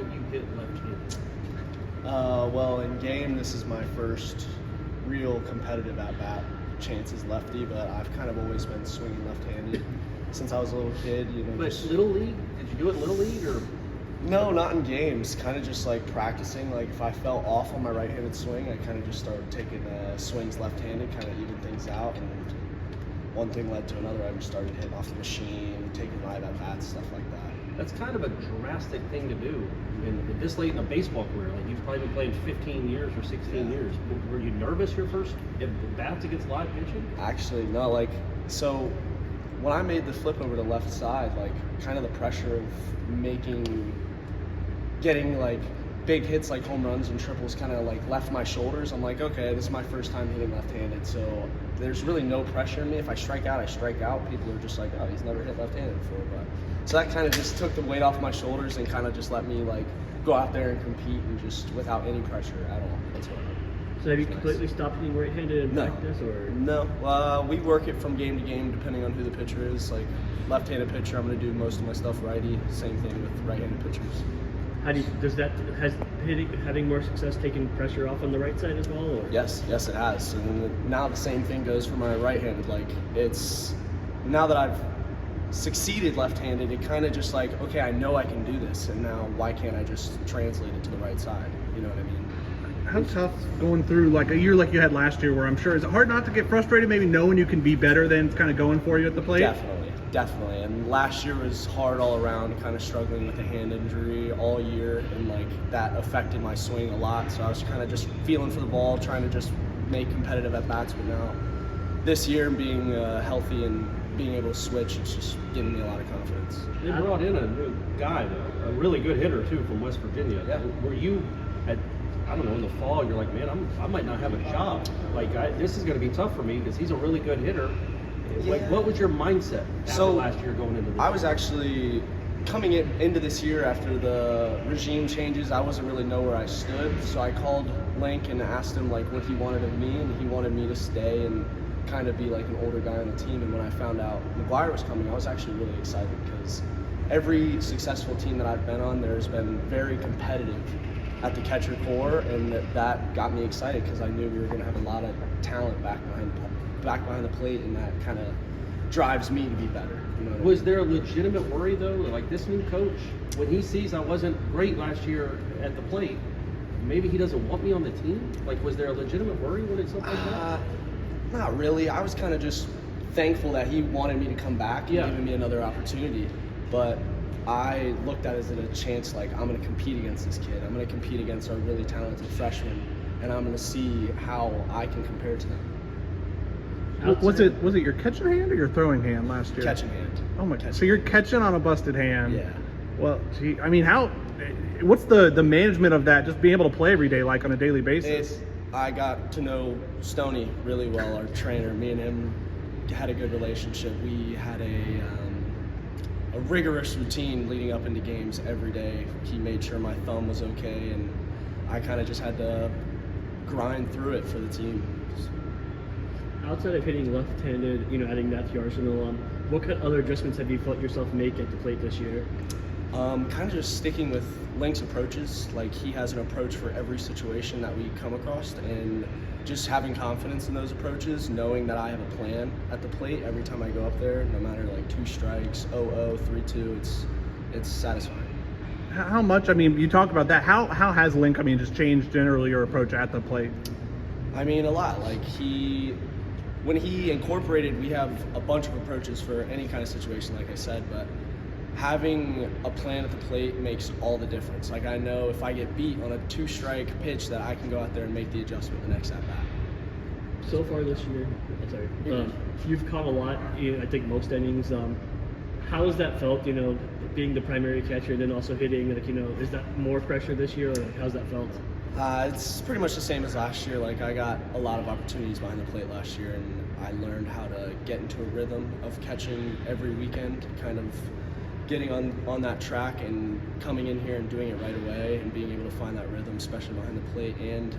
that you hit left-handed? Well, in game, this is my first real competitive at-bat. Chance is lefty, but I've kind of always been swinging left-handed since I was a little kid. But Little League? Did you do it in Little League or? No, not in games. Kind of just like practicing. Like if I fell off on my right-handed swing, I kind of just started taking swings left-handed, kind of even things out. And one thing led to another. I just started hitting off the machine, taking live at-bats, stuff like that. That's kind of a drastic thing to do. And this late in a baseball career, like you've probably been playing 15 years or 16 years. Were you nervous your first bats against live pitching? Actually, no. Like, so when I made the flip over to left side, like kind of the pressure of getting like big hits like home runs and triples kind of like left my shoulders. I'm like, okay, this is my first time hitting left-handed, so there's really no pressure in me. If I strike out, I strike out. People are just like, oh, he's never hit left-handed before. But so that kind of just took the weight off my shoulders and kind of just let me like go out there and compete and just without any pressure at all. That's what. So have you completely stopped hitting right-handed in practice, or? No, we work it from game to game depending on who the pitcher is. Like left-handed pitcher, I'm going to do most of my stuff righty. Same thing with right-handed pitchers. Has having more success taken pressure off on the right side as well? Or? Yes, it has. And now the same thing goes for my right-handed. Like it's now that I've succeeded left-handed, it kind of just like, okay, I know I can do this, and now why can't I just translate it to the right side? You know what I mean? How tough going through like a year like you had last year, where I'm sure is it hard not to get frustrated, maybe knowing you can be better than it's kind of going for you at the plate? Definitely. And last year was hard all around, kind of struggling with a hand injury all year, and like that affected my swing a lot. So I was kind of just feeling for the ball, trying to just make competitive at bats. But now, this year, being healthy and being able to switch, it's just giving me a lot of confidence. They brought in a new guy, though, a really good hitter too from West Virginia. Yeah. Were you I don't know, in the fall, you're like, man, I might not have a job. Like, this is going to be tough for me because he's a really good hitter. Yeah. Like, what was your mindset after last year going into this? I was actually coming into this year after the regime changes. I wasn't really know where I stood, so I called Link and asked him like what he wanted of me, and he wanted me to stay and kind of be like an older guy on the team. And when I found out McGuire was coming, I was actually really excited because every successful team that I've been on, there's been very competitive at the catcher core, and that got me excited because I knew we were going to have a lot of talent back behind the plate, and that kind of drives me to be better. You know what I mean? Was there a legitimate worry though, like this new coach, when he sees I wasn't great last year at the plate, maybe he doesn't want me on the team? Like, was there a legitimate worry when it's something like that? Not really. I was kind of just thankful that he wanted me to come back and giving me another opportunity, but I looked at it as a chance, like I'm going to compete against this kid. I'm going to compete against our really talented freshmen, and I'm going to see how I can compare to them. Was it your catching hand or your throwing hand last year? Catching hand. Oh my God! So you're catching on a busted hand. Yeah. Well, gee, I mean, what's the management of that? Just being able to play every day, like on a daily basis. I got to know Stoney really well, our trainer. Me and him had a good relationship. We had a rigorous routine leading up into games every day. He made sure my thumb was okay, and I kind of just had to grind through it for the team. Outside of hitting left-handed, adding that to your arsenal, what kind of other adjustments have you felt yourself make at the plate this year? Kind of just sticking with Link's approaches. Like, he has an approach for every situation that we come across, and just having confidence in those approaches, knowing that I have a plan at the plate every time I go up there, no matter like 2 strikes, 0-0, 3-2, it's satisfying. How much, you talked about that, how has Link, just changed generally your approach at the plate? A lot. Like, when he incorporated, we have a bunch of approaches for any kind of situation, like I said, but having a plan at the plate makes all the difference. Like, I know if I get beat on a 2-strike pitch that I can go out there and make the adjustment the next at bat. So far this year, you've caught a lot, I think most innings. How has that felt, being the primary catcher and then also hitting, is that more pressure this year, or how's that felt? It's pretty much the same as last year. Like, I got a lot of opportunities behind the plate last year, and I learned how to get into a rhythm of catching every weekend, kind of getting on that track and coming in here and doing it right away and being able to find that rhythm, especially behind the plate, and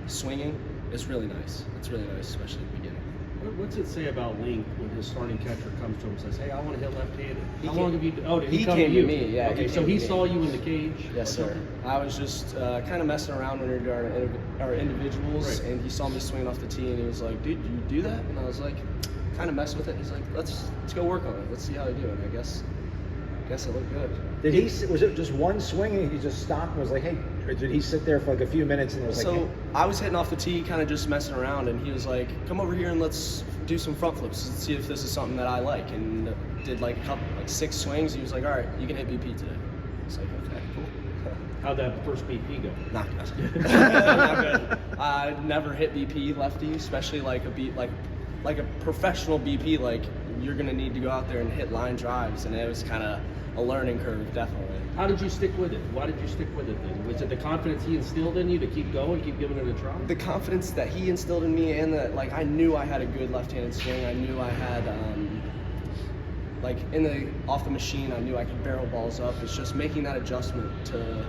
swinging is really nice. It's really nice, especially at the beginning. What's it say about Link when his starting catcher comes to him and says, "Hey, I want to hit left-handed"? How He long have you? Oh, did he he come came to you? to me, yeah, Okay, he so came to he me. saw you in the cage. Yes, or sir. something? I was just kind of messing around when we were doing our individuals, Right. and he saw me swinging off the tee, and he was like, "Dude, you do that?" And I was like, kind of mess with it. He's like, "Let's go work on it. Let's see how I do." And I guess it looked good. Did he? Was it just one swing and he just stopped and was like, "Hey"? Or did he sit there for like a few minutes and it was like, So "Hey"? I was hitting off the tee, kind of just messing around, and he was like, "Come over here and let's do some front flips and see if this is something that I like." And did like 6 swings. He was like, "All right, you can hit BP today." It's like, okay, cool. How'd that first BP go? Not good. Not good. I never hit BP lefty, especially like a professional BP. Like you're gonna need to go out there and hit line drives, and it was kind of a learning curve, definitely. How did you stick with it? Why did you stick with it then? Was it the confidence he instilled in you to keep going, keep giving it a try? The confidence that he instilled in me, and that like I knew I had a good left-handed swing. I knew I had off the machine. I knew I could barrel balls up. It's just making that adjustment to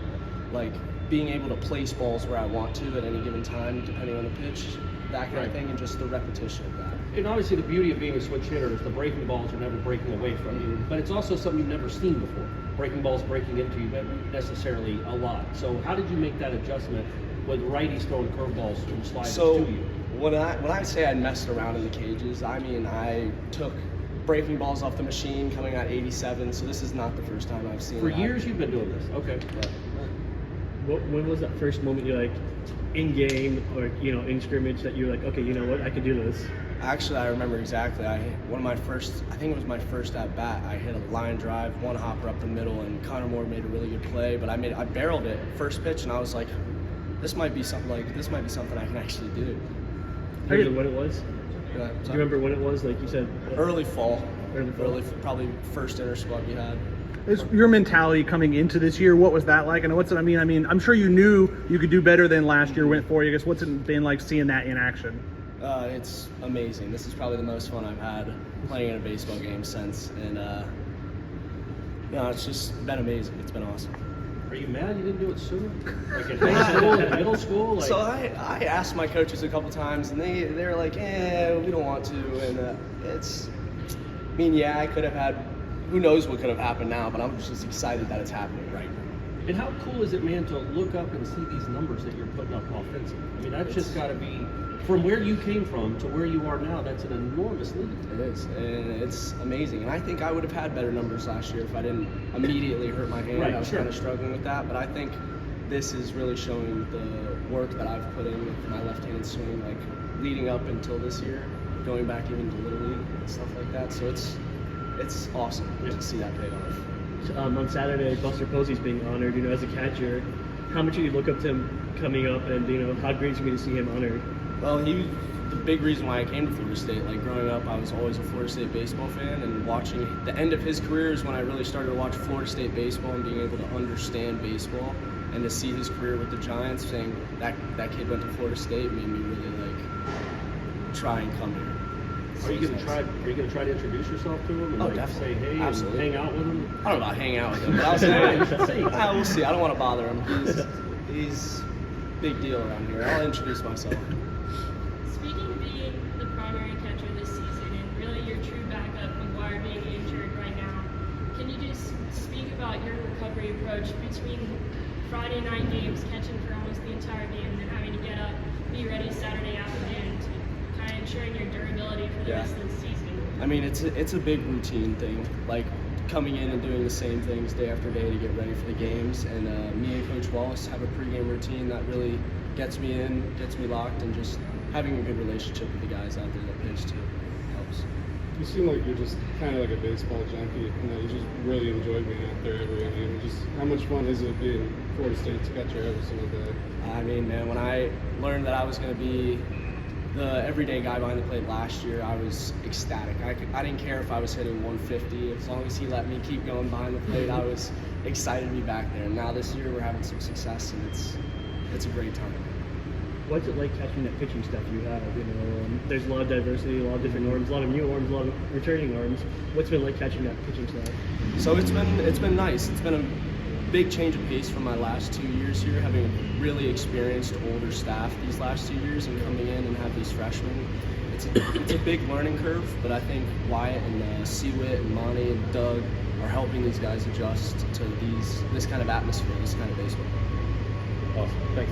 like being able to place balls where I want to at any given time, depending on the pitch, that kind Right. of thing, and just the repetition of that. And obviously the beauty of being a switch hitter is the breaking balls are never breaking away from you. But it's also something you've never seen before. Breaking balls breaking into you, but necessarily a lot. So how did you make that adjustment with righties throwing curveballs and sliders So to you? when I say I messed around in the cages, I mean I took breaking balls off the machine coming at 87. So this is not the first time I've seen For it. years you've been doing this. Okay. When was that first moment you like in game or in scrimmage that you're like, okay, you know what, I can do this? Actually, I remember exactly. I think it was my first at bat. I hit a line drive, one hopper up the middle, and Connor Moore made a really good play. But I barreled it first pitch, and I was like, this might be something I can actually do. Do you remember when it was? Yeah, Do you remember when it was? Like you said, early fall. Early fall. Probably first inter squad we had. Is your mentality coming into this year, what was that like? And what's it? I mean, I'm sure you knew you could do better than last year went for you. I guess what's it been like seeing that in action? It's amazing. This is probably the most fun I've had playing in a baseball game since, and it's just been amazing. It's been awesome. Are you mad you didn't do it sooner? Like in high school, in middle school? Like, So I asked my coaches a couple times, and they're like, we don't want to, and I could have had, who knows what could have happened now, but I'm just excited that it's happening right now. and how cool is it, man, to look up and see these numbers that you're putting up offensively? I mean, that's just got to be, from where you came from to where you are now, that's an enormous leap. It is, and it's amazing. And I think I would have had better numbers last year if I didn't immediately hurt my hand. Right, I was sure. kind of struggling with that, but I think this is really showing the work that I've put in with my left-handed swing, like leading up until this year, going back even to Little League and stuff like that. So it's awesome to see that pay off. On Saturday, Buster Posey's being honored, as a catcher. How much do you look up to him coming up, and how great is it to see him honored? Well, he the big reason why I came to Florida State. Like growing up, I was always a Florida State baseball fan, and watching the end of his career is when I really started to watch Florida State baseball and being able to understand baseball, and to see his career with the Giants. Saying that kid went to Florida State made me really try and come here. Are you gonna try to introduce yourself to him and Definitely. say hey Absolutely. and hang out with him? I don't know about hanging out with him, but I'll say, Say. we'll see. I don't want to bother him. He's big deal around here. I'll introduce myself. Speaking of being the primary catcher this season and really your true backup, McGuire being injured right now, can you just speak about your recovery approach between Friday night games, catching for almost the entire game, and then having to get up, be ready Saturday afternoon to kind of ensuring your durability for the rest of the season? I mean, it's a big routine thing, like coming in and doing the same things day after day to get ready for the games. And me and Coach Wallace have a pregame routine that really gets me in, gets me locked, and just having a good relationship with the guys out there that pitch too helps. You seem like you're just kind of like a baseball junkie. You just really enjoy being out there every inning. Just how much fun is it being Florida State's catcher every single day? I mean, man, when I learned that I was going to be the everyday guy behind the plate last year, I was ecstatic. I didn't care if I was hitting 150. As long as he let me keep going behind the plate, I was excited to be back there. And now this year we're having some success, and it's a great time. What's it like catching that pitching stuff you have? There's a lot of diversity, a lot of different arms, a lot of new arms, a lot of returning arms. What's it been like catching that pitching stuff? So it's been nice. It's been a big change of pace from my last 2 years here, having really experienced older staff these last 2 years, and coming in and have these freshmen. it's a big learning curve, but I think Wyatt and Seawit and Monty and Doug are helping these guys adjust to this kind of atmosphere, this kind of baseball. Awesome. Thanks.